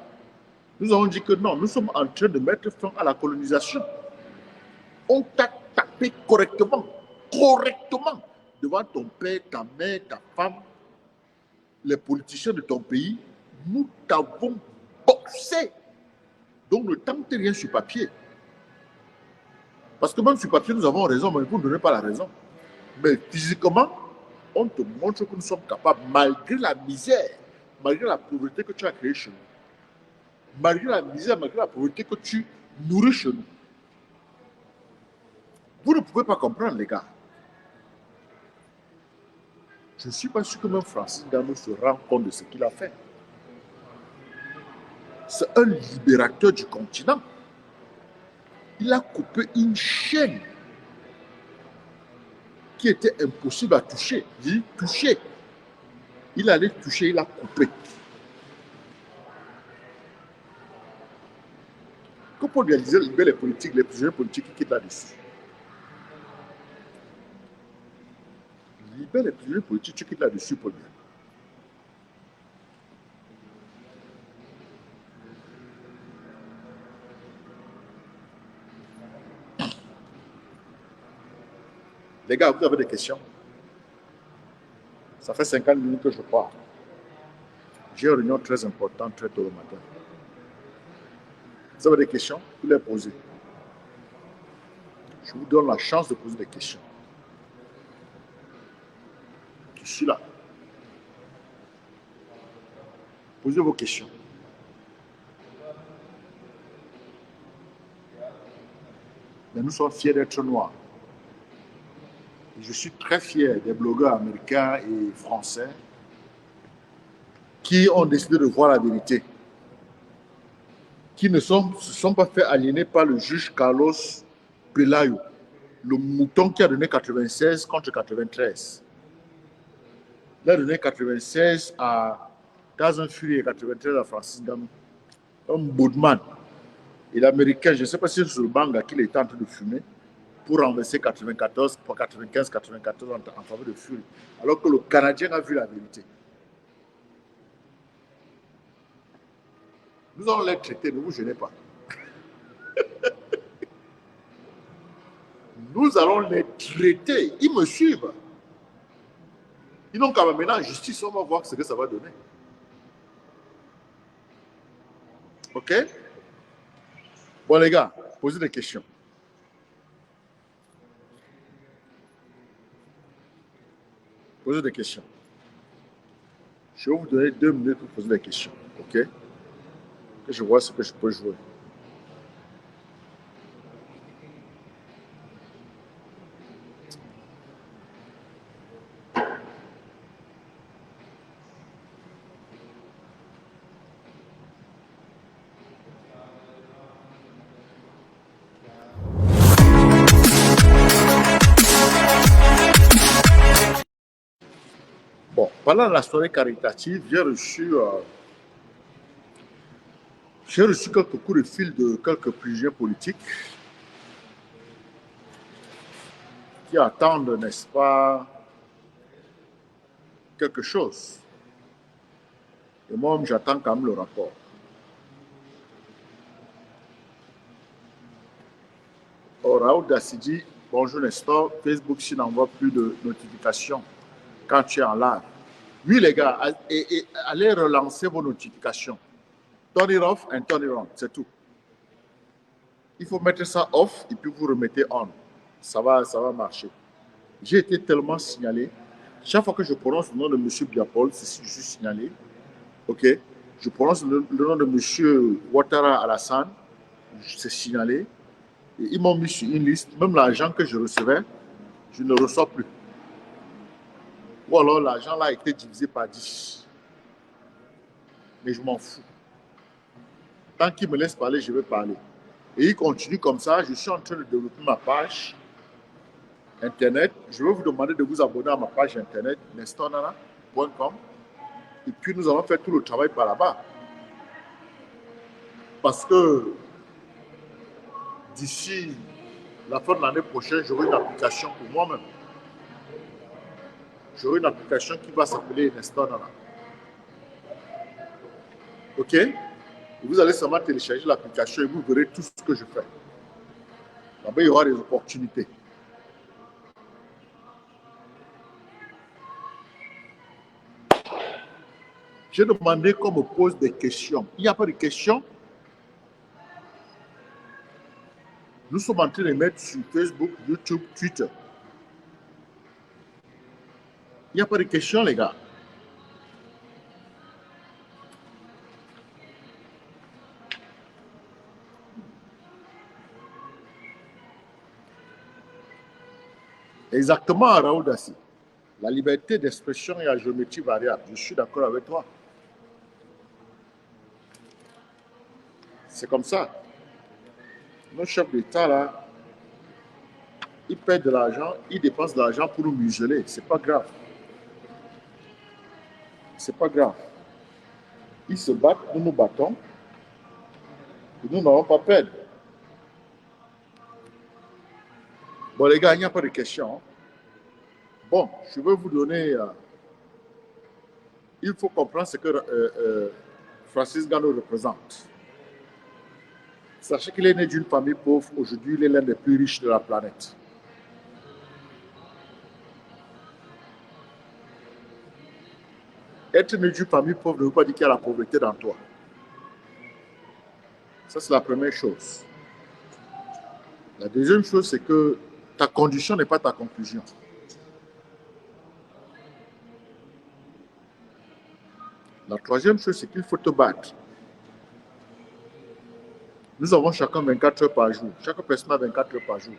nous avons dit que non, nous sommes en train de mettre fin à la colonisation. On t'a tapé correctement, devant ton père, ta mère, ta femme, les politiciens de ton pays. Nous t'avons boxé. Donc ne tentez rien sur papier. Parce que même sur papier, nous avons raison, mais vous ne donnez pas la raison. Mais physiquement, on te montre que nous sommes capables, malgré la misère, malgré la pauvreté que tu as créée chez nous, malgré la misère, malgré la pauvreté que tu nourris chez nous. Vous ne pouvez pas comprendre, les gars. Je ne suis pas sûr que même Francis Ngannou se rend compte de ce qu'il a fait. C'est un libérateur du continent. Il a coupé une chaîne qui était impossible à toucher. Il dit toucher. Il allait toucher, il a coupé. Que pour réaliser les politiques, les prisonniers politiques qui quittent là-dessus. Libère les prisonniers politiques, tu quittes là-dessus, Paul. Les gars, vous avez des questions? Ça fait 50 minutes que je pars. J'ai une réunion très importante très tôt le matin. Vous avez des questions? Vous les posez. Je vous donne la chance de poser des questions. Je suis là. Posez vos questions. Mais nous sommes fiers d'être noirs. Et je suis très fier des blogueurs américains et français qui ont décidé de voir la vérité, qui ne se sont pas fait aliéner par le juge Carlos Pelayo, le mouton qui a donné 96 contre 93. Il a donné 96 à Tazan Fury et 93 à Francis Dam, un Boudman. Et l'Américain, je ne sais pas si c'est sur le banc qu'il était en train de fumer pour renverser 94, pour 95, 94 en faveur de Fury. Alors que le Canadien a vu la vérité. Nous allons les traiter, ne vous gênez pas. Nous allons les traiter. Ils me suivent. Ils n'ont qu'à m'amener en justice, on va voir ce que ça va donner. OK? Bon, les gars, posez des questions. Posez des questions. Je vais vous donner 2 minutes pour poser des questions. OK? Que je vois ce que je peux jouer. Bon, pendant la soirée caritative, j'ai reçu quelques coups de fil de quelques prisonniers politiques qui attendent, n'est-ce pas, quelque chose. Et moi, j'attends quand même le rapport. Raoul Dassidi, bonjour Nestor, Facebook n'envoie plus de notifications quand tu es en live. Oui les gars, allez relancer vos notifications. Turn it off and turn it on, c'est tout. Il faut mettre ça off et puis vous remettez on. Ça va marcher. J'ai été tellement signalé. Chaque fois que je prononce le nom de M. Biapol, c'est si je suis signalé. OK? Je prononce le nom de M. Ouattara Alassane, c'est signalé. Et ils m'ont mis sur une liste. Même l'argent que je recevais, je ne reçois plus. Ou alors l'argent là a été divisé par 10. Mais je m'en fous. Tant qu'ils me laissent parler, je vais parler. Et ils continuent comme ça. Je suis en train de développer ma page Internet. Je vais vous demander de vous abonner à ma page Internet, nestornana.com. Et puis nous allons faire tout le travail par là-bas. Parce que d'ici la fin de l'année prochaine, j'aurai une application pour moi-même. J'aurai une application qui va s'appeler Nestor Nana. OK? Et vous allez seulement télécharger l'application et vous verrez tout ce que je fais. Là-bas, il y aura des opportunités. J'ai demandé qu'on me pose des questions. Il n'y a pas de questions. Nous sommes en train de mettre sur Facebook, YouTube, Twitter. Il n'y a pas de questions, les gars. Exactement, Raoul Dassi. La liberté d'expression est à géométrie variable. Je suis d'accord avec toi. C'est comme ça. Nos chefs d'État, là, ils perdent de l'argent, ils dépensent de l'argent pour nous museler. C'est pas grave. C'est pas grave. Ils se battent, nous nous battons. Et nous n'allons pas perdre. Bon, les gars, il n'y a pas de questions. Bon, je vais vous donner... il faut comprendre ce que Francis Ngannou représente. Sachez qu'il est né d'une famille pauvre. Aujourd'hui, il est l'un des plus riches de la planète. Être né d'une famille pauvre ne veut pas dire qu'il y a la pauvreté dans toi. Ça, c'est la première chose. La deuxième chose, c'est que ta condition n'est pas ta conclusion. La troisième chose, c'est qu'il faut te battre. Nous avons chacun 24 heures par jour. Chaque personne a 24 heures par jour.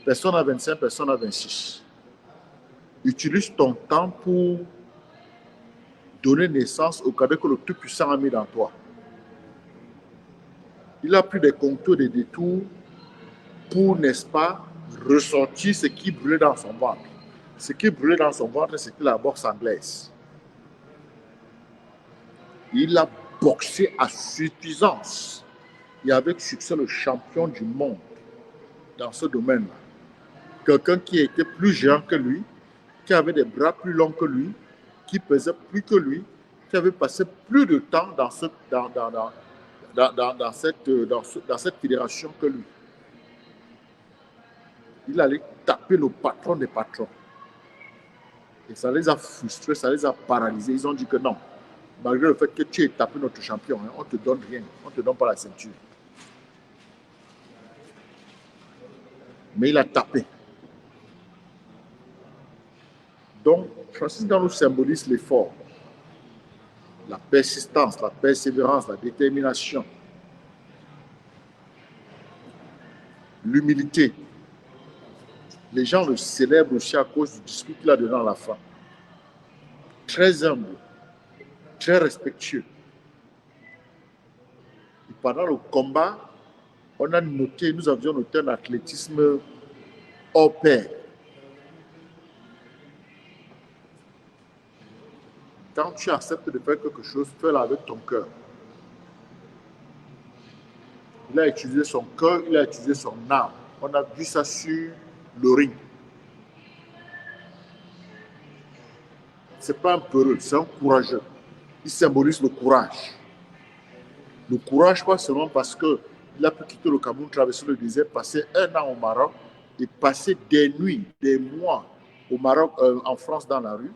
Personne a 25, personne a 26. Utilise ton temps pour donner naissance au cadeau que le Tout-Puissant a mis dans toi. Il a pris des contours, des détours pour, n'est-ce pas, ressortir ce qui brûlait dans son ventre. Ce qui brûlait dans son ventre, c'était la boxe anglaise. Il a boxé à suffisance et avec succès le champion du monde dans ce domaine-là. Quelqu'un qui était plus géant que lui, qui avait des bras plus longs que lui, qui pesait plus que lui, qui avait passé plus de temps dans cette fédération que lui. Il allait taper le patron des patrons. Et ça les a frustrés, ça les a paralysés. Ils ont dit que non, malgré le fait que tu aies tapé notre champion, on ne te donne rien, on ne te donne pas la ceinture. Mais il a tapé. Donc, Francis Ngannou symbolise l'effort, la persistance, la persévérance, la détermination, l'humilité. Les gens le célèbrent aussi à cause du discours qu'il a donné à la fin. Très humble, très respectueux. Et pendant le combat, on a noté, nous avions noté un athlétisme hors pair. Quand tu acceptes de faire quelque chose, fais-le avec ton cœur. Il a utilisé son cœur, il a utilisé son âme. On a vu ça sur le ring. Ce n'est pas un peureux, c'est un courageux. Il symbolise le courage. Le courage, pas seulement parce qu'il a pu quitter le Cameroun, traverser le désert, passer 1 an au Maroc et passer des nuits, des mois au Maroc, en France, dans la rue,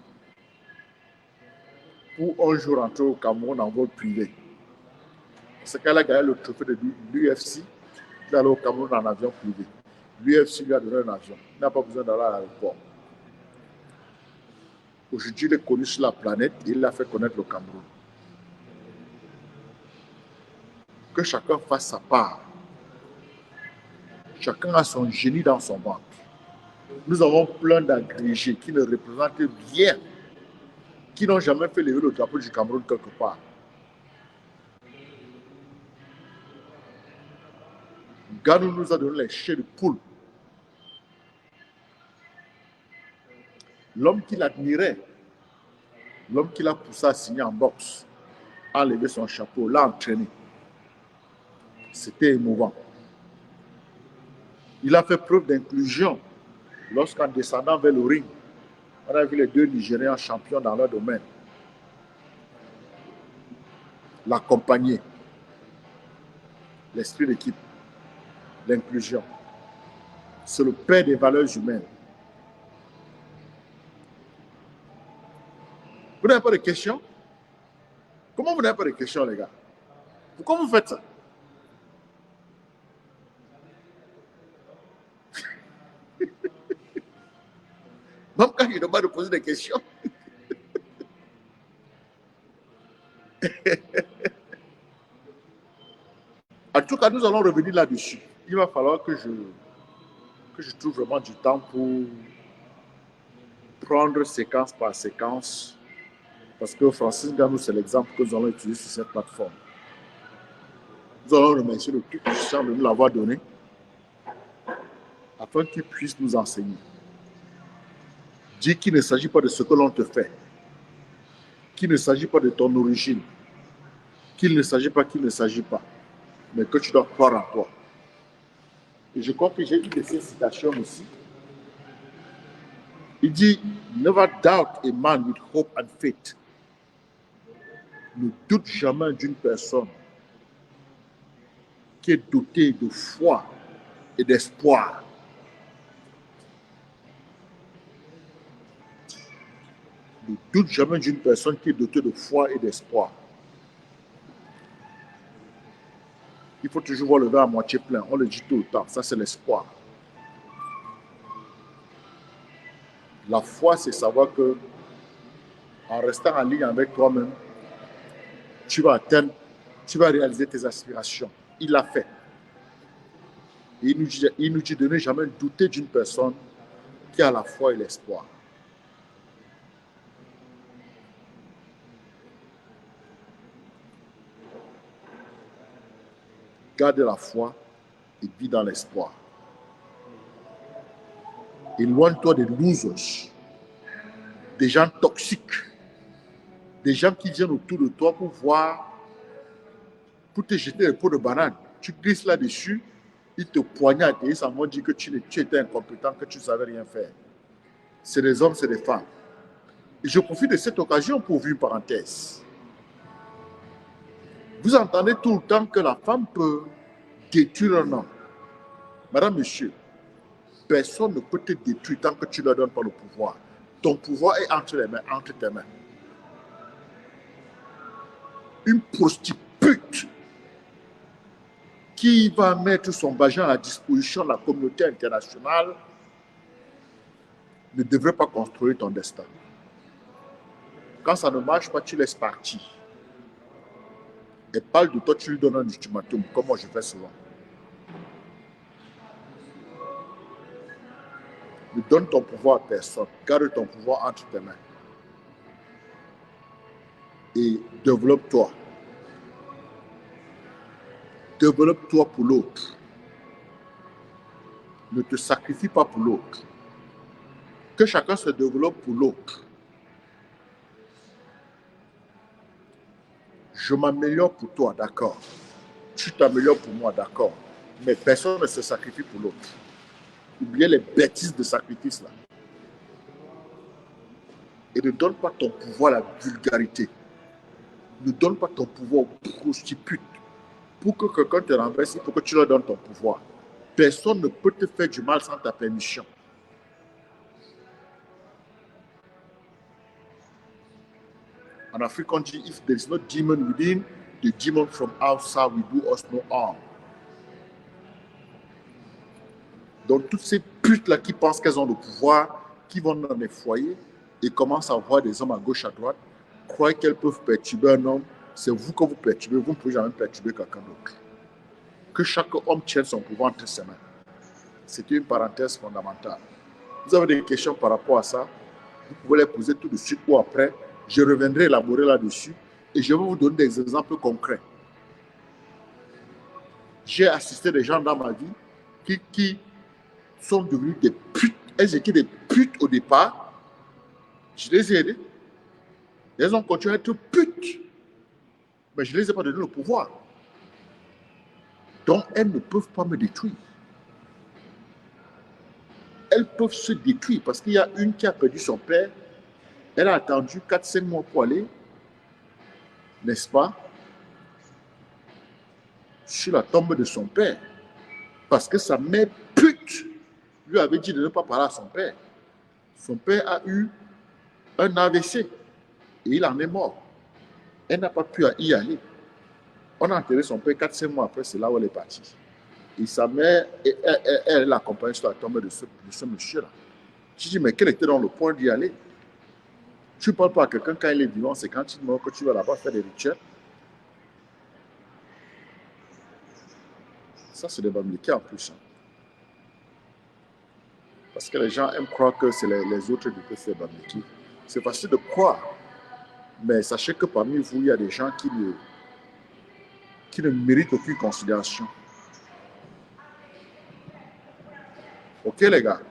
pour un jour rentrer au Cameroun en vol privé. C'est qu'elle a gagné le trophée de l'UFC, il est allé au Cameroun en avion privé. L'UFC lui a donné un avion. Il n'a pas besoin d'aller à l'aéroport. Aujourd'hui, il est connu sur la planète et il a fait connaître le Cameroun. Que chacun fasse sa part. Chacun a son génie dans son ventre. Nous avons plein d'agrégés qui ne représentent rien, qui n'ont jamais fait lever le drapeau du Cameroun quelque part. Ngannou nous a donné les chairs de poule. L'homme qu'il admirait, l'homme qu'il a poussé à signer en boxe, a levé son chapeau, l'a entraîné. C'était émouvant. Il a fait preuve d'inclusion lorsqu'en descendant vers le ring, on a vu les 2 Nigériens champions dans leur domaine. L'accompagner, l'esprit d'équipe, l'inclusion. C'est le père des valeurs humaines. Vous n'avez pas de questions? Comment vous n'avez pas de questions, les gars? Pourquoi vous faites ça? Même quand il demande de poser des questions. En tout cas, nous allons revenir là-dessus. Il va falloir que je trouve vraiment du temps pour prendre séquence par séquence. Parce que Francis Ngannou, c'est l'exemple que nous allons utiliser sur cette plateforme. Nous allons remercier le Tout-Puissant de nous l'avoir donné afin qu'il puisse nous enseigner. Dis qu'il ne s'agit pas de ce que l'on te fait, qu'il ne s'agit pas de ton origine, qu'il ne s'agit pas, mais que tu dois croire en toi. Et je crois que j'ai une de ces citations aussi. Il dit, never doubt a man with hope and faith. Ne doute jamais d'une personne qui est dotée de foi et d'espoir. Ne doute jamais d'une personne qui est dotée de foi et d'espoir. Il faut toujours voir le verre à moitié plein. On le dit tout le temps. Ça, c'est l'espoir. La foi, c'est savoir que en restant en ligne avec toi-même, tu vas atteindre, tu vas réaliser tes aspirations. Il l'a fait. Et il nous dit de ne jamais douter d'une personne qui a la foi et l'espoir. garde la foi et vis dans l'espoir. Éloigne-toi des losers, des gens toxiques, des gens qui viennent autour de toi pour te jeter les pots de banane. Tu glisses là-dessus, ils te poignardent et ils s'en vont dire que tu étais incompétent, que tu ne savais rien faire. C'est des hommes, c'est des femmes. Et je profite de cette occasion pour ouvrir une parenthèse. Vous entendez tout le temps que la femme peut détruire un homme. Madame, monsieur, personne ne peut te détruire tant que tu ne leur donnes pas le pouvoir. Ton pouvoir est entre tes mains. Une prostituée qui va mettre son vagin à la disposition de la communauté internationale ne devrait pas construire ton destin. Quand ça ne marche pas, tu laisses partir. Et parle de toi, tu lui donnes un ultimatum, comme moi je fais souvent. Ne donne ton pouvoir à personne. Garde ton pouvoir entre tes mains. Et développe-toi. Développe-toi pour l'autre. Ne te sacrifie pas pour l'autre. Que chacun se développe pour l'autre. Je m'améliore pour toi, d'accord. Tu t'améliores pour moi, d'accord. Mais personne ne se sacrifie pour l'autre. Oubliez les bêtises de sacrifice là. Et ne donne pas ton pouvoir à la vulgarité. Ne donne pas ton pouvoir aux prostituées. Pour que quelqu'un te renverse, il faut que tu leur donnes ton pouvoir. Personne ne peut te faire du mal sans ta permission. En Afrique, on dit, if there is no demon within, the demon from outside will do us no harm. Donc, toutes ces putes-là qui pensent qu'elles ont le pouvoir, qui vont dans les foyers et commencent à voir des hommes à gauche, à droite, croient qu'elles peuvent perturber un homme. C'est vous que vous perturbez, vous ne pouvez jamais perturber quelqu'un d'autre. Que chaque homme tienne son pouvoir entre ses mains. C'est une parenthèse fondamentale. Vous avez des questions par rapport à ça, vous pouvez les poser tout de suite ou après. Je reviendrai élaborer là-dessus et je vais vous donner des exemples concrets. J'ai assisté des gens dans ma vie qui sont devenus des putes. Elles étaient des putes au départ. Je les ai aidées. Elles ont continué à être putes. Mais je ne les ai pas donné le pouvoir. Donc, elles ne peuvent pas me détruire. Elles peuvent se détruire parce qu'il y a une qui a perdu son père. Elle a attendu 4-5 mois pour aller, n'est-ce pas, sur la tombe de son père. Parce que sa mère pute lui avait dit de ne pas parler à son père. Son père a eu un AVC et il en est mort. Elle n'a pas pu y aller. On a enterré son père 4-5 mois après, c'est là où elle est partie. Et sa mère, elle l'accompagne sur la tombe de ce monsieur-là. Je dis, mais quel était dans le point d'y aller? Tu ne parles pas à quelqu'un quand il est vivant, c'est quand il meurt que tu vas là-bas faire des rituels. Ça, c'est des bambliqués en plus. Parce que les gens aiment croire que c'est les autres qui peuvent faire bambliqués. C'est facile de croire. Mais sachez que parmi vous, il y a des gens qui ne méritent aucune considération. Ok, les gars?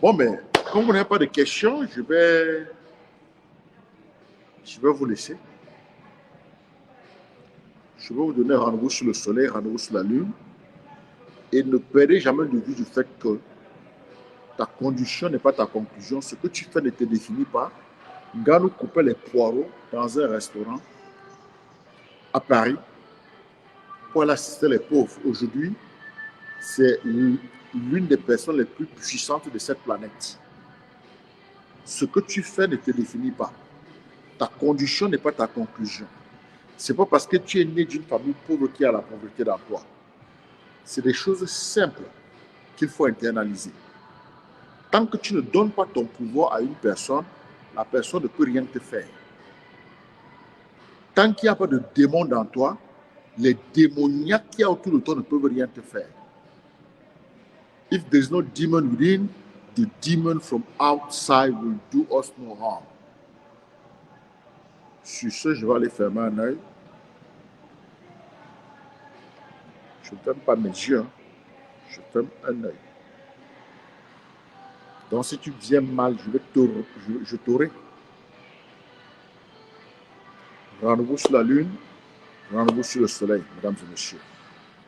Bon, mais comme vous n'avez pas de questions, je vais vous laisser. Je vais vous donner rendez-vous sur le soleil, rendez-vous sur la lune. Et ne perdez jamais de vue du fait que ta condition n'est pas ta conclusion. Ce que tu fais ne te définit pas. Gars nous coupait les poireaux dans un restaurant à Paris pour aller assister les pauvres. Aujourd'hui, c'est l'une des personnes les plus puissantes de cette planète. Ce que tu fais ne te définit pas. Ta condition n'est pas ta conclusion. Ce n'est pas parce que tu es né d'une famille pauvre qu'il y a la pauvreté dans toi. C'est des choses simples qu'il faut internaliser. Tant que tu ne donnes pas ton pouvoir à une personne, la personne ne peut rien te faire. Tant qu'il n'y a pas de démon dans toi, les démoniaques qu'il y a autour de toi ne peuvent rien te faire. If there is no demon within, the demon from outside will do us no harm. Sur ce, je vais aller fermer un œil. Je ne t'aime pas mes yeux, hein. Je t'aime un œil. Donc si tu viens mal, je t'aurai. Rendez-vous sur la lune, rendez-vous sur le soleil, mesdames et messieurs.